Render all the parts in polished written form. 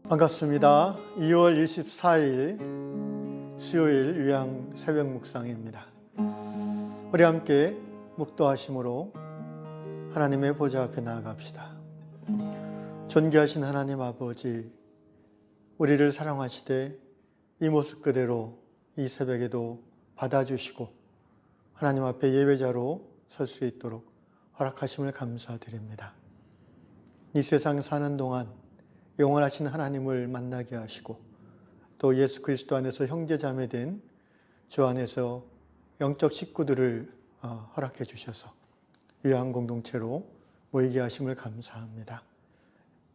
반갑습니다. 2월 24일 수요일 유양 새벽 묵상입니다. 우리 함께 묵도하심으로 하나님의 보좌 앞에 나아갑시다. 존귀하신 하나님 아버지, 우리를 사랑하시되 이 모습 그대로 이 새벽에도 받아주시고 하나님 앞에 예배자로 설 수 있도록 허락하심을 감사드립니다. 이 세상 사는 동안 영원하신 하나님을 만나게 하시고 또 예수 그리스도 안에서 형제자매된 주 안에서 영적 식구들을 허락해 주셔서 유한 공동체로 모이게 하심을 감사합니다.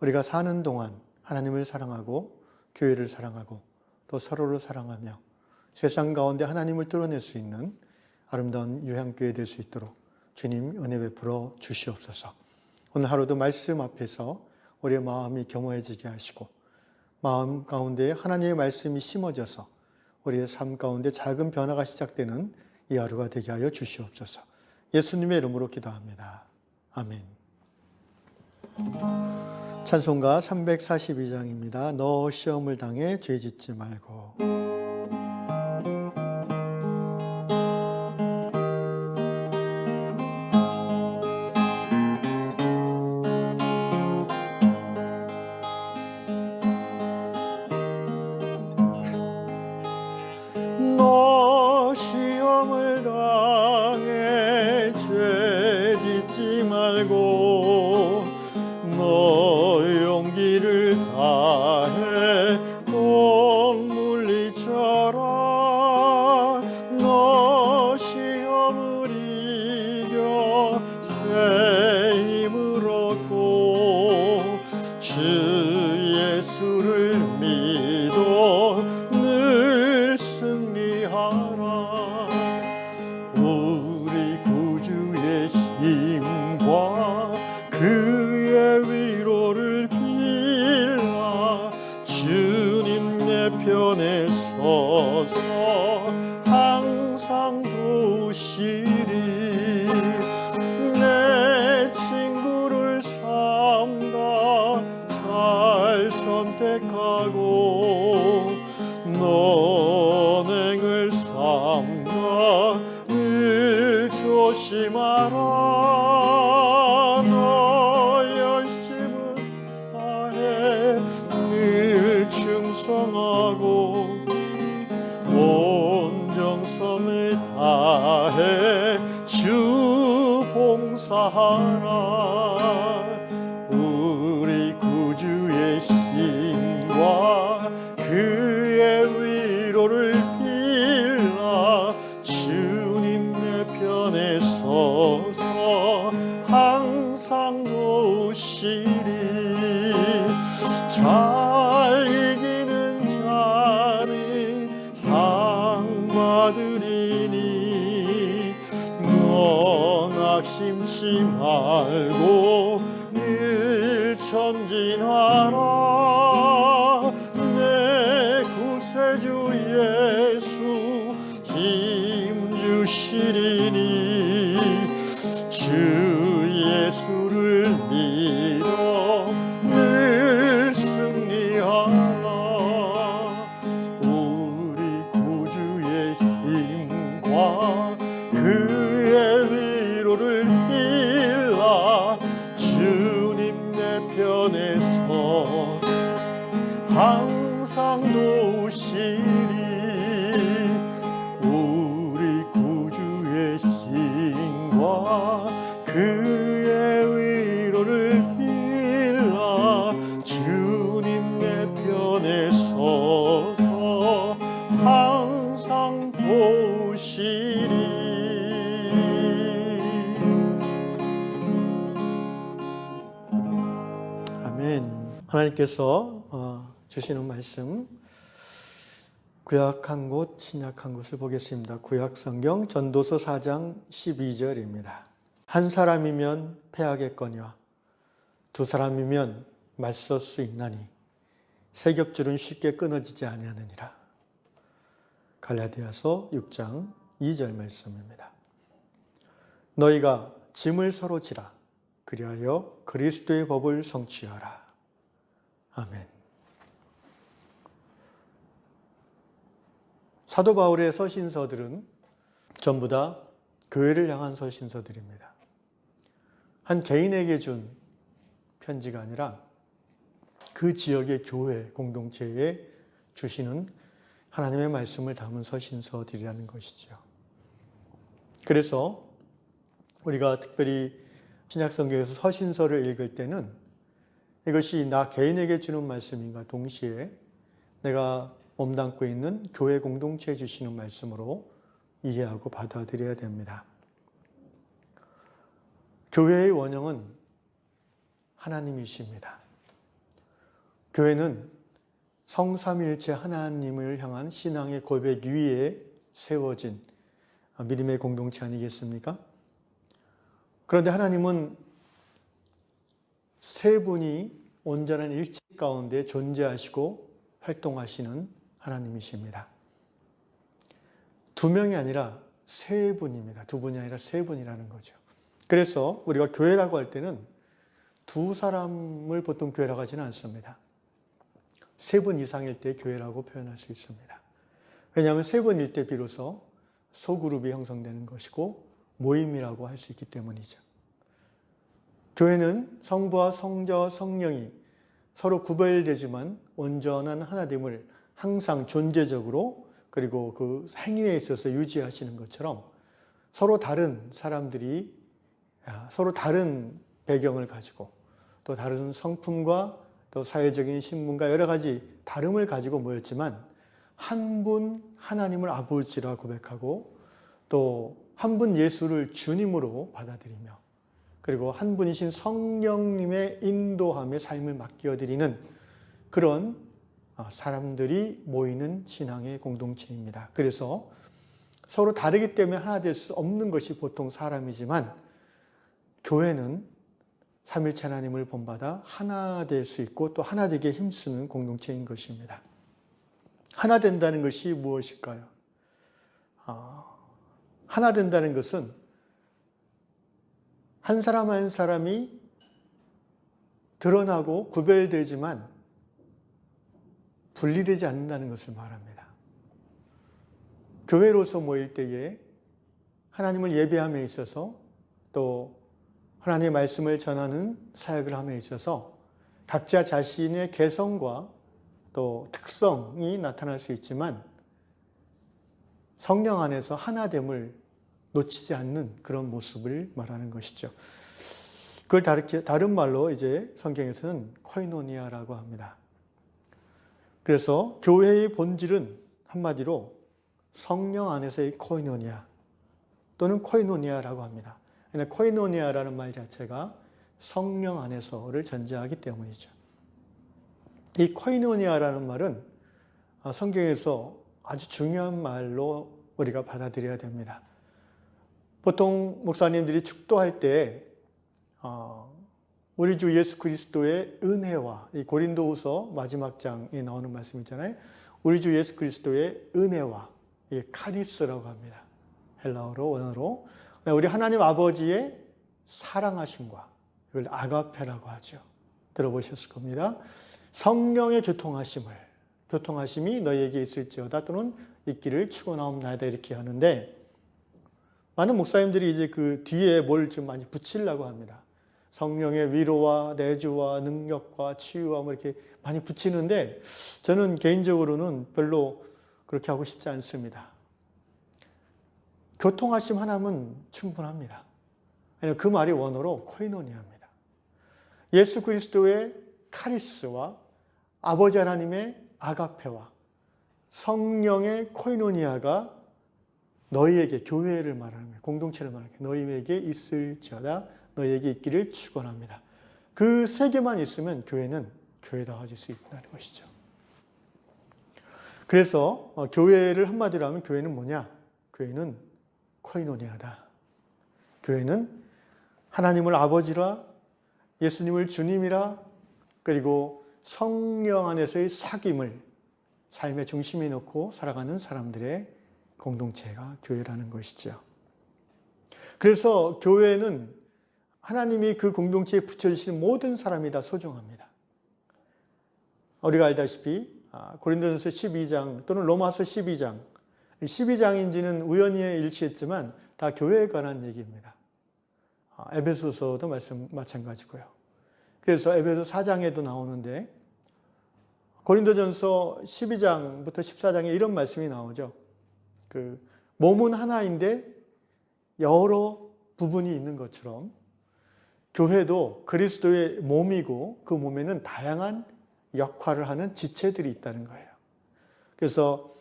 우리가 사는 동안 하나님을 사랑하고 교회를 사랑하고 또 서로를 사랑하며 세상 가운데 하나님을 드러낼 수 있는 아름다운 유향교회 될 수 있도록 주님 은혜 베풀어 주시옵소서. 오늘 하루도 말씀 앞에서 우리의 마음이 겸허해지게 하시고 마음 가운데 하나님의 말씀이 심어져서 우리의 삶 가운데 작은 변화가 시작되는 이 하루가 되게 하여 주시옵소서. 예수님의 이름으로 기도합니다. 아멘. 찬송가 342장입니다. 너 시험을 당해 죄짓지 말고. 너 시험을 당해 죄짓지 말고 너 용기를 다해 꼭 물리쳐라. 너 시험을 이겨 새 힘을 얻고 주 예수를 믿어 늘 승리하라. 우리 구주의 힘과 그의 위로를 빌라. 주님 내 편에 서서 항상 도우시리. 내 친구를 삼가 잘 선택하고 너행을 삼가 늘 조심하라. 너 열심을 다해 늘 충성하고 온 정성을 다해 주 봉사하라. 우리 구주의 힘과 그의 위로를 빌라. 주님 내 편에 서서 항상 도우시리. 잘 이기는 자는 상 받으리니 너 낙심치 말고 늘 전진하라. 내 구세주 예수 힘 주시리니 주 예수를 믿어 늘 승리하라. 우리 구주의 힘과 그의 위로를 빌라. 주님 내 편에 서 항상 도우시리. 우리 구주의 힘과 그의 위로를 빌라. 주님 내 편에 서서 항상 도우시리. 아멘. 하나님께서 주시는 말씀 구약 한 곳, 신약 한 곳을 보겠습니다. 구약 성경 전도서 4장 12절입니다. 한 사람이면 패하겠거니와 두 사람이면 맞설 수 있나니 세 겹줄은 쉽게 끊어지지 아니하느니라. 갈라디아서 6장 2절 말씀입니다. 너희가 짐을 서로 지라. 그리하여 그리스도의 법을 성취하라. 아멘. 사도 바울의 서신서들은 전부 다 교회를 향한 서신서들입니다. 한 개인에게 준 편지가 아니라 그 지역의 교회 공동체에 주시는 하나님의 말씀을 담은 서신서들이라는 것이죠. 그래서 우리가 특별히 신약성경에서 서신서를 읽을 때는 이것이 나 개인에게 주는 말씀인가 동시에 내가 몸담고 있는 교회 공동체에 주시는 말씀으로 이해하고 받아들여야 됩니다. 교회의 원형은 하나님이십니다. 교회는 성삼일체 하나님을 향한 신앙의 고백 위에 세워진 믿음의 공동체 아니겠습니까? 그런데 하나님은 세 분이 온전한 일치 가운데 존재하시고 활동하시는 하나님이십니다. 두 명이 아니라 세 분입니다. 두 분이 아니라 세 분이라는 거죠. 그래서 우리가 교회라고 할 때는 두 사람을 보통 교회라고 하지는 않습니다. 세 분 이상일 때 교회라고 표현할 수 있습니다. 왜냐하면 세 분일 때 비로소 소그룹이 형성되는 것이고 모임이라고 할 수 있기 때문이죠. 교회는 성부와 성자와 성령이 서로 구별되지만 온전한 하나됨을 항상 존재적으로 그리고 그 행위에 있어서 유지하시는 것처럼 서로 다른 사람들이 서로 다른 배경을 가지고 또 다른 성품과 또 사회적인 신분과 여러 가지 다름을 가지고 모였지만 한 분 하나님을 아버지라 고백하고 또 한 분 예수를 주님으로 받아들이며 그리고 한 분이신 성령님의 인도함에 삶을 맡겨드리는 그런 사람들이 모이는 신앙의 공동체입니다. 그래서 서로 다르기 때문에 하나 될 수 없는 것이 보통 사람이지만 교회는 삼일체 하나님을 본받아 하나 될 수 있고 또 하나 되게 힘쓰는 공동체인 것입니다. 하나 된다는 것이 무엇일까요? 하나 된다는 것은 한 사람 한 사람이 드러나고 구별되지만 분리되지 않는다는 것을 말합니다. 교회로서 모일 때에 하나님을 예배함에 있어서 또 하나님의 말씀을 전하는 사역을 함에 있어서 각자 자신의 개성과 또 특성이 나타날 수 있지만 성령 안에서 하나됨을 놓치지 않는 그런 모습을 말하는 것이죠. 그걸 다른 말로 이제 성경에서는 코이노니아라고 합니다. 그래서 교회의 본질은 한마디로 성령 안에서의 코이노니아 또는 코이노니아라고 합니다. 코이노니아라는 말 자체가 성령 안에서를 전제하기 때문이죠. 이 코이노니아라는 말은 성경에서 아주 중요한 말로 우리가 받아들여야 됩니다. 보통 목사님들이 축도할 때 우리 주 예수 그리스도의 은혜와 이 고린도후서 마지막 장에 나오는 말씀이잖아요. 우리 주 예수 그리스도의 은혜와 이 카리스라고 합니다. 헬라어로 원어로 우리 하나님 아버지의 사랑하심과 이걸 아가페라고 하죠. 들어보셨을 겁니다. 성령의 교통하심이 너희에게 있을지어다 또는 있기를 축원하옵나이다 이렇게 하는데 많은 목사님들이 이제 그 뒤에 뭘 좀 많이 붙이려고 합니다. 성령의 위로와 내주와 능력과 치유와 뭐 이렇게 많이 붙이는데 저는 개인적으로는 별로 그렇게 하고 싶지 않습니다. 교통하심 하나면 충분합니다. 그 말이 원어로 코이노니아입니다. 예수 그리스도의 카리스와 아버지 하나님의 아가페와 성령의 코이노니아가 너희에게 교회를 말하는 거예요. 공동체를 말하는 거예요. 너희에게 있을지어다 너희에게 있기를 축원합니다. 그 세 개만 있으면 교회는 교회다워질 수 있다는 것이죠. 그래서 교회를 한마디로 하면 교회는 뭐냐? 교회는 코이노니아다. 교회는 하나님을 아버지라 예수님을 주님이라 그리고 성령 안에서의 사귐을 삶의 중심에 놓고 살아가는 사람들의 공동체가 교회라는 것이죠. 그래서 교회는 하나님이 그 공동체에 붙여주신 모든 사람이 다 소중합니다. 우리가 알다시피 고린도전서 12장 또는 로마서 12장 12장인지는 우연히 일치했지만 다 교회에 관한 얘기입니다. 에베소서도 마찬가지고요. 그래서 에베소 4장에도 나오는데 고린도전서 12장부터 14장에 이런 말씀이 나오죠. 몸은 하나인데 여러 부분이 있는 것처럼 교회도 그리스도의 몸이고 그 몸에는 다양한 역할을 하는 지체들이 있다는 거예요. 그래서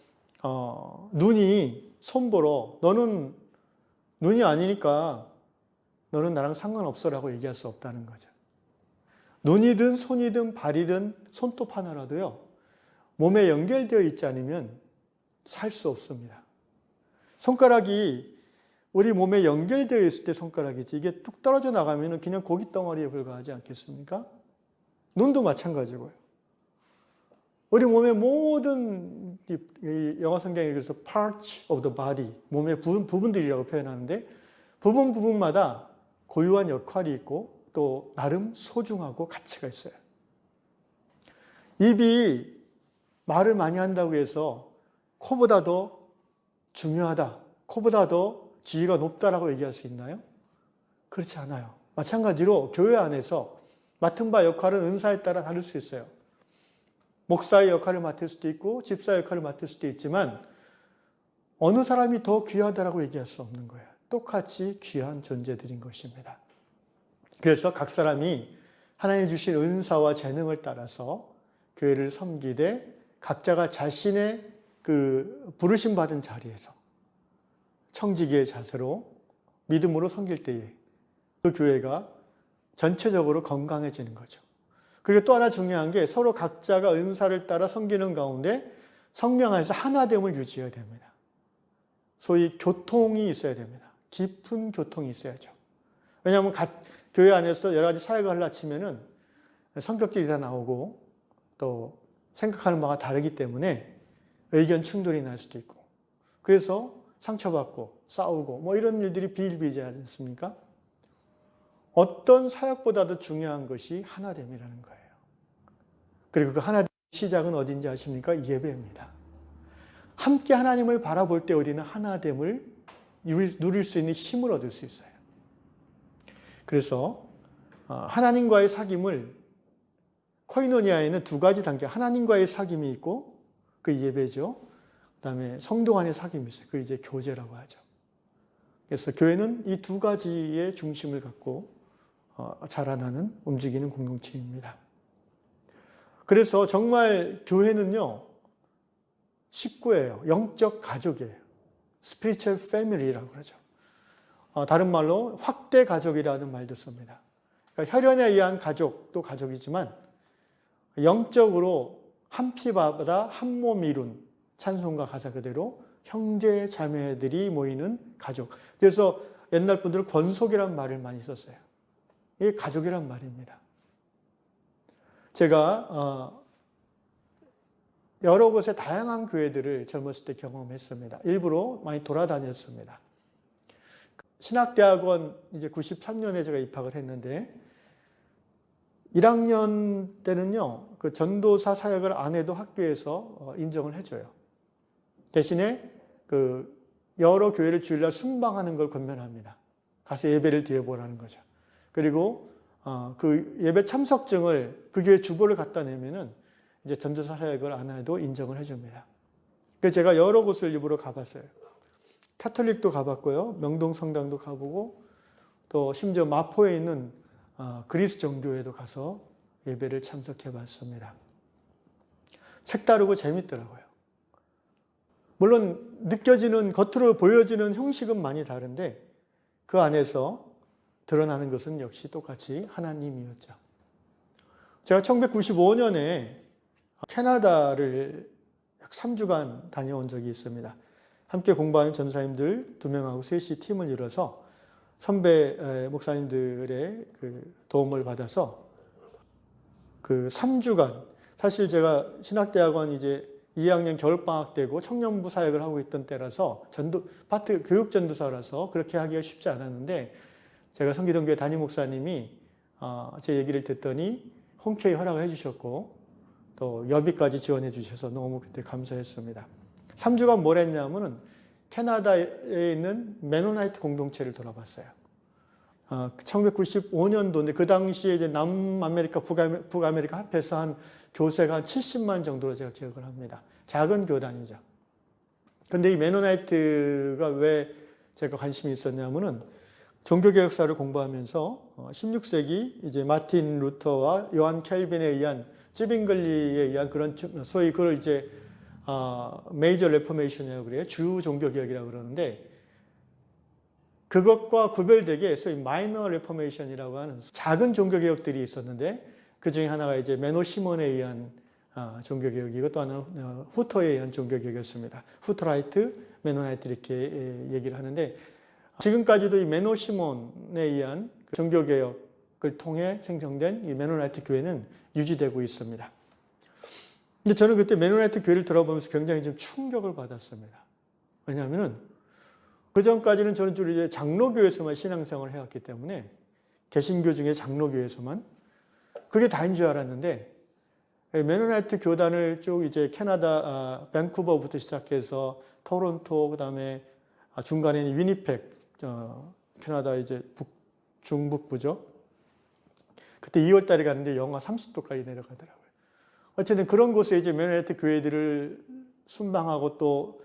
눈이 손보러 너는 눈이 아니니까 너는 나랑 상관없어라고 얘기할 수 없다는 거죠. 눈이든 손이든 발이든 손톱 하나라도요, 몸에 연결되어 있지 않으면 살 수 없습니다. 손가락이 우리 몸에 연결되어 있을 때 손가락이지 이게 뚝 떨어져 나가면 그냥 고깃 덩어리에 불과하지 않겠습니까? 눈도 마찬가지고요. 우리 몸의 모든, 영어 성경에 그래서 parts of the body, 몸의 부분들이라고 표현하는데 부분마다 고유한 역할이 있고 또 나름 소중하고 가치가 있어요. 입이 말을 많이 한다고 해서 코보다 더 중요하다, 코보다 더 지위가 높다라고 얘기할 수 있나요? 그렇지 않아요. 마찬가지로 교회 안에서 맡은 바 역할은 은사에 따라 다를 수 있어요. 목사의 역할을 맡을 수도 있고 집사의 역할을 맡을 수도 있지만 어느 사람이 더 귀하다라고 얘기할 수 없는 거예요. 똑같이 귀한 존재들인 것입니다. 그래서 각 사람이 하나님 주신 은사와 재능을 따라서 교회를 섬기되 각자가 자신의 부르심 받은 자리에서 청지기의 자세로 믿음으로 섬길 때에 그 교회가 전체적으로 건강해지는 거죠. 그리고 또 하나 중요한 게 서로 각자가 은사를 따라 섬기는 가운데 성령 안에서 하나됨을 유지해야 됩니다. 소위 교통이 있어야 됩니다. 깊은 교통이 있어야죠. 왜냐하면 교회 안에서 여러 가지 사역을 하려 치면은 성격들이 다 나오고 또 생각하는 바가 다르기 때문에 의견 충돌이 날 수도 있고 그래서 상처받고 싸우고 뭐 이런 일들이 비일비재하지 않습니까? 어떤 사역보다도 중요한 것이 하나됨이라는 거예요. 그리고 그 하나됨의 시작은 어딘지 아십니까? 예배입니다. 함께 하나님을 바라볼 때 우리는 하나됨을 누릴 수 있는 힘을 얻을 수 있어요. 그래서 하나님과의 사귐을 코이노니아에는 두 가지 단계, 하나님과의 사귐이 있고 그 예배죠. 그다음에 성도 간의 사귐이 있어요. 그걸 이제 교제라고 하죠. 그래서 교회는 이 두 가지의 중심을 갖고 자라나는 움직이는 공동체입니다. 그래서 정말 교회는요, 식구예요. 영적 가족이에요. spiritual family라고 그러죠. 다른 말로 확대 가족이라는 말도 씁니다. 그러니까 혈연에 의한 가족도 가족이지만 영적으로 한 피바다 한 몸 이룬 찬송가 가사 그대로 형제 자매들이 모이는 가족. 그래서 옛날 분들은 권속이라는 말을 많이 썼어요. 이게 가족이란 말입니다. 제가 여러 곳의 다양한 교회들을 젊었을 때 경험했습니다. 일부러 많이 돌아다녔습니다. 신학대학원 이제 93년에 제가 입학을 했는데 1학년 때는요, 그 전도사 사역을 안 해도 학교에서 인정을 해줘요. 대신에 그 여러 교회를 주일날 순방하는 걸 권면합니다. 가서 예배를 드려보라는 거죠. 그리고 그 예배 참석증을 그 교회 주보를 갖다 내면은 이제 전도사 사역을 안 해도 인정을 해줍니다. 그래서 제가 여러 곳을 일부러 가봤어요. 카톨릭도 가봤고요, 명동 성당도 가보고 또 심지어 마포에 있는 그리스 정교회도 가서 예배를 참석해봤습니다. 색다르고 재밌더라고요. 물론 느껴지는 겉으로 보여지는 형식은 많이 다른데 그 안에서 드러나는 것은 역시 똑같이 하나님이었죠. 제가 1995년에 캐나다를 약 3주간 다녀온 적이 있습니다. 함께 공부하는 전사님들 2명하고 셋이 팀을 이뤄서 선배 목사님들의 그 도움을 받아서 그 3주간, 사실 제가 신학대학원 이제 2학년 겨울방학 때고 청년부 사역을 하고 있던 때라서 파트 교육전도사라서 그렇게 하기가 쉽지 않았는데 제가 성기동 교회 담임 목사님이 제 얘기를 듣더니 흔쾌히 허락을 해주셨고 또 여비까지 지원해 주셔서 너무 그때 감사했습니다. 3주간 뭘 했냐면은 캐나다에 있는 메노나이트 공동체를 돌아봤어요. 1995년도인데 그 당시에 이제 남아메리카, 북아메리카 합해서 한 교세가 한 70만 정도로 제가 기억을 합니다. 작은 교단이죠. 근데 이 메노나이트가 왜 제가 관심이 있었냐면은 종교개혁사를 공부하면서 16세기 이제 마틴 루터와 요한 켈빈에 의한 찌빙글리에 의한 그런 소위 그걸 이제 메이저 레포메이션이라고 그래요. 주 종교개혁이라고 그러는데 그것과 구별되게 소위 마이너 레포메이션이라고 하는 작은 종교개혁들이 있었는데 그 중에 하나가 이제 메노 시몬에 의한 종교개혁이고 또 하나는 후터에 의한 종교개혁이었습니다. 후터라이트, 메노나이트 이렇게 얘기를 하는데 지금까지도 이 메노 시몬에 의한 종교개혁을 통해 생성된 이 메노나이트 교회는 유지되고 있습니다. 근데 저는 그때 메노나이트 교회를 들어보면서 굉장히 좀 충격을 받았습니다. 왜냐하면은 그 전까지는 저는 주로 이제 장로교에서만 신앙생활을 해왔기 때문에 개신교 중에 장로교에서만 그게 다인 줄 알았는데 메노나이트 교단을 쭉 이제 캐나다 밴쿠버부터 시작해서 토론토 그다음에 중간에는 위니펙 캐나다 이제 중북부죠. 그때 2월 달에 갔는데 영하 30도까지 내려가더라고요. 어쨌든 그런 곳에 이제 메노나이트 교회들을 순방하고 또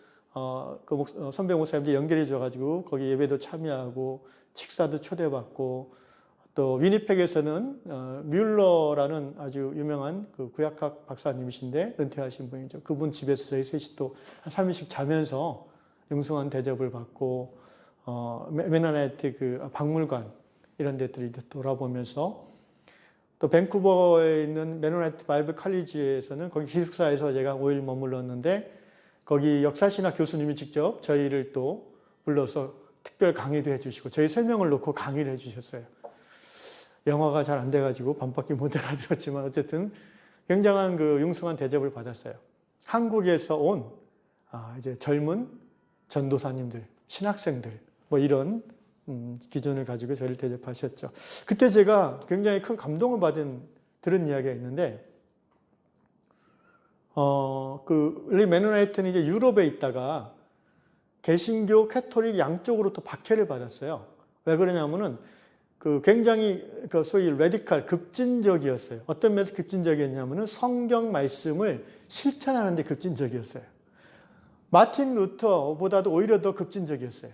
그 선배 목사님들이 연결해 줘가지고 거기 예배도 참여하고 식사도 초대받고 또 위니펙에서는 뮬러라는 아주 유명한 그 구약학 박사님이신데 은퇴하신 분이죠. 그분 집에서 저희 셋이 또 한 3일씩 자면서 융숭한 대접을 받고 메노나이트 그 박물관 이런 데들을 돌아보면서 또 밴쿠버에 있는 메노나이트 바이블 칼리지에서는 거기 기숙사에서 제가 5일 머물렀는데 거기 역사신학 교수님이 직접 저희를 또 불러서 특별 강의도 해주시고 저희 3명을 놓고 강의를 해주셨어요. 영어가 잘 안 돼가지고 반밖에 못 알아들었지만 어쨌든 굉장한 그 융숭한 대접을 받았어요. 한국에서 온 이제 젊은 전도사님들, 신학생들 뭐 이런 기준을 가지고 저를 대접하셨죠. 그때 제가 굉장히 큰 감동을 들은 이야기가 있는데 그 메노나이트는 이제 유럽에 있다가 개신교, 캐톨릭 양쪽으로 또 박해를 받았어요. 왜 그러냐면은 그 굉장히 그 소위 레디칼 급진적이었어요. 어떤 면에서 급진적이었냐면은 성경 말씀을 실천하는 데 급진적이었어요. 마틴 루터보다도 오히려 더 급진적이었어요.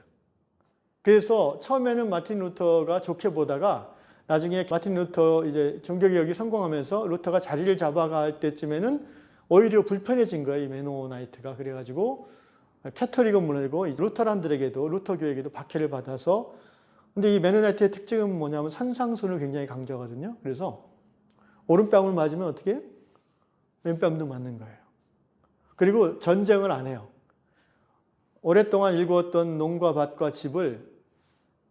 그래서 처음에는 마틴 루터가 좋게 보다가 나중에 마틴 루터 이제 종교개혁이 성공하면서 루터가 자리를 잡아갈 때쯤에는 오히려 불편해진 거예요, 이 메노나이트가. 그래가지고 캐톨릭은 물론이고 루터란들에게도 루터교에게도 박해를 받아서 근데 이 메노나이트의 특징은 뭐냐면 산상순을 굉장히 강조하거든요. 그래서 오른뺨을 맞으면 어떻게 해요? 왼뺨도 맞는 거예요. 그리고 전쟁을 안 해요. 오랫동안 일구었던 농과 밭과 집을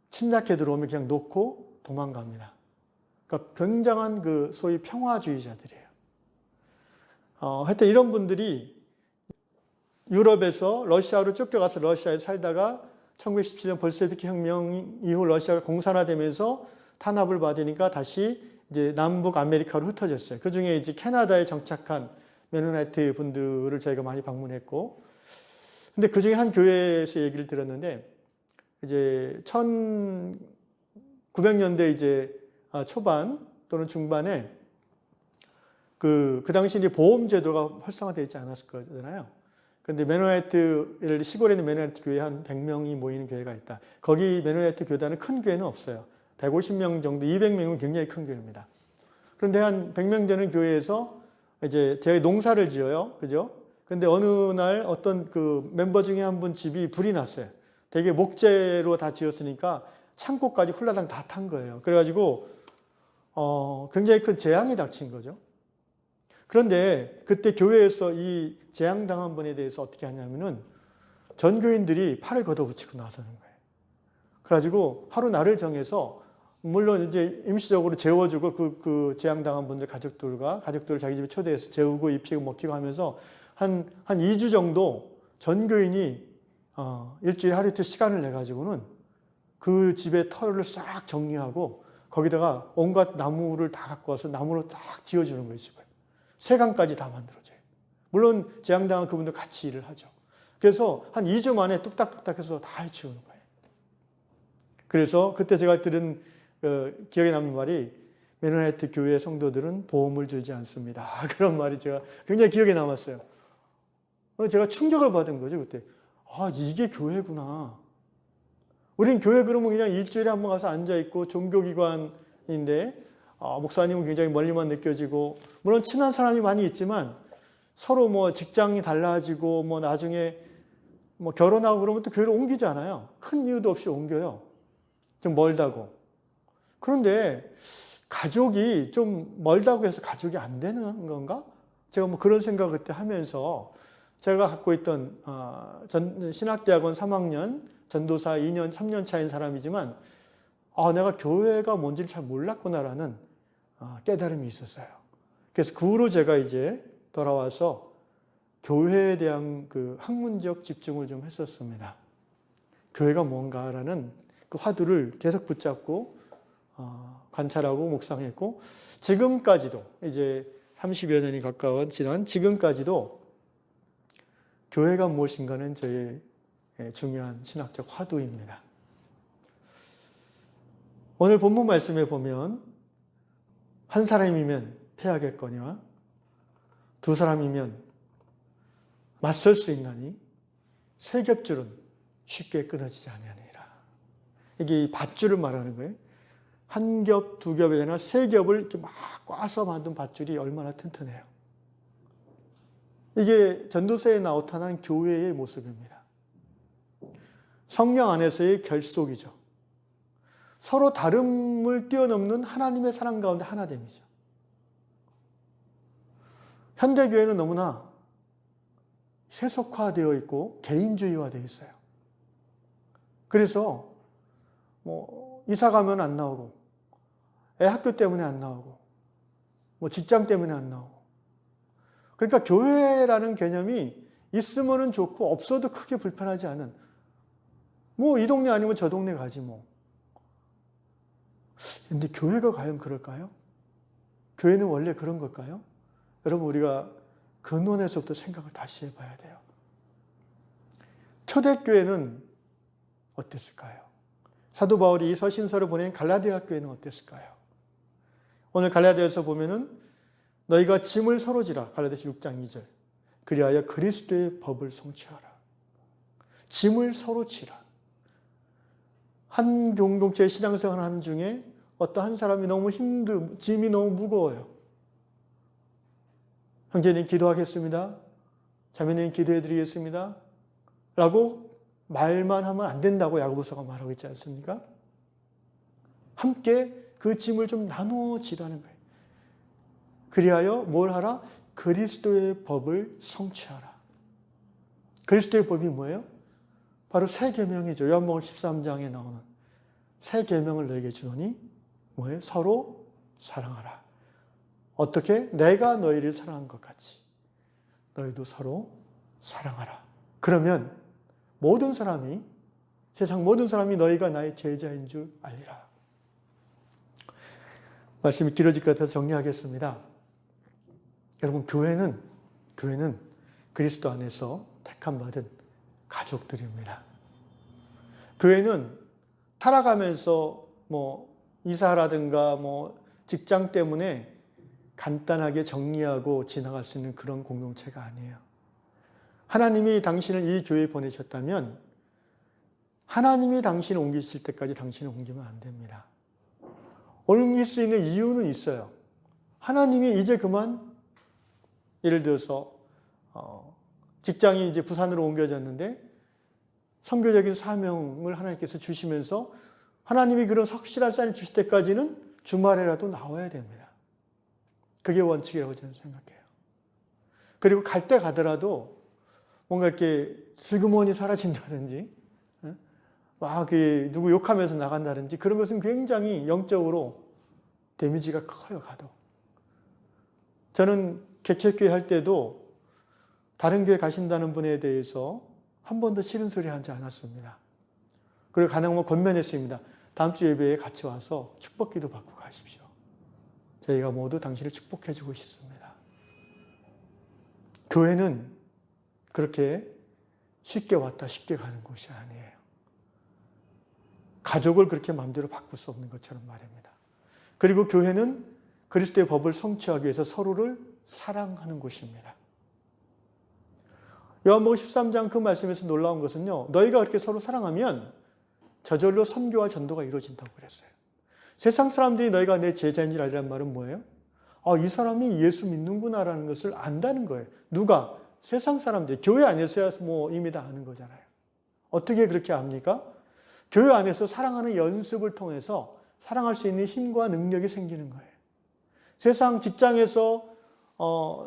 침략해 들어오면 그냥 놓고 도망갑니다. 그러니까 굉장한 그 소위 평화주의자들이에요. 하여튼 이런 분들이 유럽에서 러시아로 쫓겨가서 러시아에 살다가 1917년 볼셰비키 혁명 이후 러시아가 공산화되면서 탄압을 받으니까 다시 이제 남북 아메리카로 흩어졌어요. 그 중에 이제 캐나다에 정착한 메노나이트 분들을 저희가 많이 방문했고, 근데 그 중에 한 교회에서 얘기를 들었는데, 이제 1900년대 이제 초반 또는 중반에 그 당시 이제 보험제도가 활성화되어 있지 않았을 거잖아요. 근데 메노나이트, 시골에 있는 메노나이트 교회 한 100명이 모이는 교회가 있다. 거기 메노나이트 교단은 큰 교회는 없어요. 150명 정도, 200명은 굉장히 큰 교회입니다. 그런데 한 100명 되는 교회에서 이제 제가 농사를 지어요. 그죠? 근데 어느 날 어떤 그 멤버 중에 한 분 집이 불이 났어요. 되게 목재로 다 지었으니까 창고까지 훌라당 다 탄 거예요. 그래가지고, 굉장히 큰 재앙이 닥친 거죠. 그런데 그때 교회에서 이 재앙당한 분에 대해서 어떻게 하냐면은 전교인들이 팔을 걷어붙이고 나서는 거예요. 그래가지고 하루 날을 정해서 물론 이제 임시적으로 재워주고 그 재앙당한 분들 가족들을 자기 집에 초대해서 재우고 입히고 먹히고 하면서 한 2주 정도 전교인이 일주일에 하루 이틀 시간을 내가지고는 그 집의 털을 싹 정리하고 거기다가 온갖 나무를 다 갖고 와서 나무로 딱 지어주는 거예요, 집을. 세간까지 다 만들어져요. 물론 재앙당한 그분도 같이 일을 하죠. 그래서 한 2주 만에 뚝딱뚝딱 해서 다 해치우는 거예요. 그래서 그때 제가 들은 기억에 남는 말이 메노나이트 교회 성도들은 보험을 들지 않습니다. 그런 말이 제가 굉장히 기억에 남았어요. 제가 충격을 받은 거죠, 그때. 아, 이게 교회구나. 우린 교회 그러면 그냥 일주일에 한 번 가서 앉아있고 종교기관인데, 목사님은 굉장히 멀리만 느껴지고, 물론 친한 사람이 많이 있지만, 서로 뭐 직장이 달라지고, 뭐 나중에 뭐 결혼하고 그러면 또 교회를 옮기잖아요. 큰 이유도 없이 옮겨요. 좀 멀다고. 그런데 가족이 좀 멀다고 해서 가족이 안 되는 건가? 제가 뭐 그런 생각을 그때 하면서 제가 갖고 있던 신학대학원 3학년, 전도사 2년, 3년 차인 사람이지만 내가 교회가 뭔지를 잘 몰랐구나라는 깨달음이 있었어요. 그래서 그 후로 제가 이제 돌아와서 교회에 대한 그 학문적 집중을 좀 했었습니다. 교회가 뭔가라는 그 화두를 계속 붙잡고 관찰하고 묵상했고 지금까지도 이제 30여 년이 가까운 지난 지금까지도 교회가 무엇인가는 저의 중요한 신학적 화두입니다. 오늘 본문 말씀에 보면 한 사람이면 패하겠거니와 두 사람이면 맞설 수 있나니 세 겹줄은 쉽게 끊어지지 아니하니라. 이게 이 밧줄을 말하는 거예요. 한 겹, 두 겹이 아니라 세 겹을 이렇게 막 꽈서 만든 밧줄이 얼마나 튼튼해요. 이게 전도서에 나타난 교회의 모습입니다. 성령 안에서의 결속이죠. 서로 다름을 뛰어넘는 하나님의 사랑 가운데 하나됨이죠. 현대교회는 너무나 세속화되어 있고 개인주의화되어 있어요. 그래서 뭐 이사 가면 안 나오고 애 학교 때문에 안 나오고 뭐 직장 때문에 안 나오고 그러니까 교회라는 개념이 있으면 좋고 없어도 크게 불편하지 않은 뭐 이 동네 아니면 저 동네 가지 뭐. 근데 교회가 과연 그럴까요? 교회는 원래 그런 걸까요? 여러분 우리가 근원에서부터 생각을 다시 해봐야 돼요. 초대교회는 어땠을까요? 사도 바울이 이 서신서를 보낸 갈라디아 교회는 어땠을까요? 오늘 갈라디아에서 보면은 너희가 짐을 서로 지라. 갈라디아서 6장 2절. 그리하여 그리스도의 법을 성취하라. 짐을 서로 지라. 한 공동체의 신앙생활을 하는 중에 어떤 한 사람이 너무 짐이 너무 무거워요. 형제님 기도하겠습니다. 자매님 기도해드리겠습니다. 라고 말만 하면 안 된다고 야고보서가 말하고 있지 않습니까? 함께 그 짐을 좀 나누어 지라는 거예요. 그리하여 뭘 하라? 그리스도의 법을 성취하라. 그리스도의 법이 뭐예요? 바로 새 계명이죠. 요한복음 13장에 나오는 새 계명을 너에게 주노니 뭐예요? 서로 사랑하라. 어떻게? 내가 너희를 사랑한 것 같이 너희도 서로 사랑하라. 그러면 모든 사람이 세상 모든 사람이 너희가 나의 제자인 줄 알리라. 말씀이 길어질 것 같아서 정리하겠습니다. 여러분 교회는 그리스도 안에서 택함받은 가족들입니다. 교회는 살아가면서 뭐 이사라든가 뭐 직장 때문에 간단하게 정리하고 지나갈 수 있는 그런 공동체가 아니에요. 하나님이 당신을 이 교회에 보내셨다면 하나님이 당신을 옮기실 때까지 당신을 옮기면 안 됩니다. 옮길 수 있는 이유는 있어요. 하나님이 이제 그만 예를 들어서 직장이 이제 부산으로 옮겨졌는데 선교적인 사명을 하나님께서 주시면서 하나님이 그런 확실한 사인을 주실 때까지는 주말에라도 나와야 됩니다. 그게 원칙이라고 저는 생각해요. 그리고 갈 때 가더라도 뭔가 이렇게 슬그머니 사라진다든지 막 누구 욕하면서 나간다든지 그런 것은 굉장히 영적으로 데미지가 커요. 가도. 저는 개척교회 할 때도 다른 교회 가신다는 분에 대해서 한 번도 싫은 소리 하지 않았습니다. 그리고 가능하면 권면했습니다. 다음 주 예배에 같이 와서 축복기도 받고 가십시오. 저희가 모두 당신을 축복해주고 싶습니다. 교회는 그렇게 쉽게 왔다 쉽게 가는 곳이 아니에요. 가족을 그렇게 마음대로 바꿀 수 없는 것처럼 말입니다. 그리고 교회는 그리스도의 법을 성취하기 위해서 서로를 사랑하는 곳입니다. 요한복음 13장 그 말씀에서 놀라운 것은요, 너희가 그렇게 서로 사랑하면 저절로 선교와 전도가 이루어진다고 그랬어요. 세상 사람들이 너희가 내 제자인 줄 알리란 말은 뭐예요? 이 사람이 예수 믿는구나라는 것을 안다는 거예요. 누가? 세상 사람들이. 교회 안에서야 이미 다 아는 거잖아요. 어떻게 그렇게 압니까? 교회 안에서 사랑하는 연습을 통해서 사랑할 수 있는 힘과 능력이 생기는 거예요. 세상 직장에서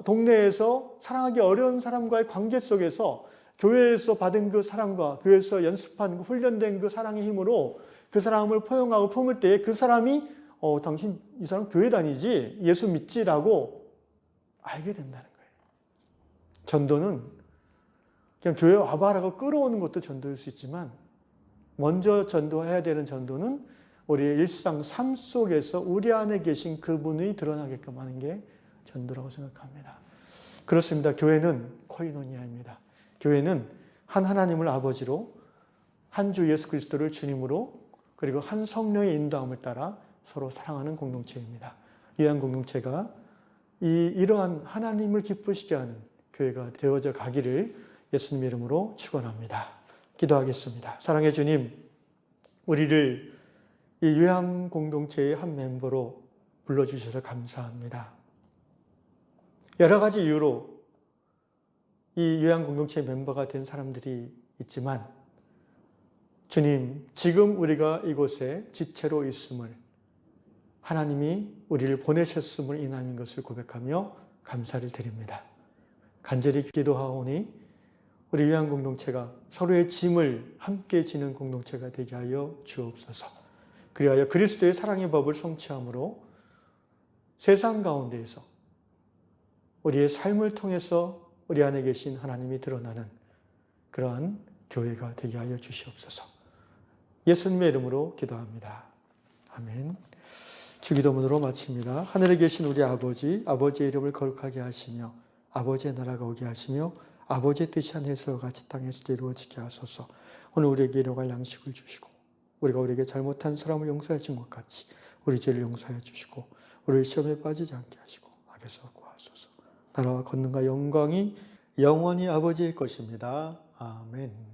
동네에서 사랑하기 어려운 사람과의 관계 속에서 교회에서 받은 그 사랑과 교회에서 연습한 그 훈련된 그 사랑의 힘으로 그 사람을 포용하고 품을 때에 그 사람이 당신 이 사람 교회 다니지 예수 믿지라고 알게 된다는 거예요. 전도는 그냥 교회 와봐라고 끌어오는 것도 전도일 수 있지만 먼저 전도해야 되는 전도는 우리의 일상 삶 속에서 우리 안에 계신 그분이 드러나게끔 하는 게 전도라고 생각합니다. 그렇습니다. 교회는 코이노니아입니다. 교회는 한 하나님을 아버지로, 한 주 예수 그리스도를 주님으로, 그리고 한 성령의 인도함을 따라 서로 사랑하는 공동체입니다. 이러한 공동체가 이러한 하나님을 기쁘시게 하는 교회가 되어져 가기를 예수님의 이름으로 축원합니다. 기도하겠습니다. 사랑의 주님, 우리를 이 유양 공동체의 한 멤버로 불러주셔서 감사합니다. 여러 가지 이유로 이 요양 공동체의 멤버가 된 사람들이 있지만 주님, 지금 우리가 이곳에 지체로 있음을 하나님이 우리를 보내셨음을 인함인 것을 고백하며 감사를 드립니다. 간절히 기도하오니 우리 요양 공동체가 서로의 짐을 함께 지는 공동체가 되게 하여 주옵소서. 그리하여 그리스도의 사랑의 법을 성취함으로 세상 가운데에서 우리의 삶을 통해서 우리 안에 계신 하나님이 드러나는 그러한 교회가 되게 하여 주시옵소서. 예수님의 이름으로 기도합니다. 아멘. 주기도문으로 마칩니다. 하늘에 계신 우리 아버지, 아버지의 이름을 거룩하게 하시며 아버지의 나라가 오게 하시며 아버지의 뜻이 하늘에서 같이 땅에서도 이루어지게 하소서. 오늘 우리에게 일용할 양식을 주시고 우리가 우리에게 잘못한 사람을 용서해 준 것 같이 우리 죄를 용서해 주시고 우리를 시험에 빠지지 않게 하시고 악에서 구하소서. 나라와 권능과 영광이 영원히 아버지의 것입니다. 아멘.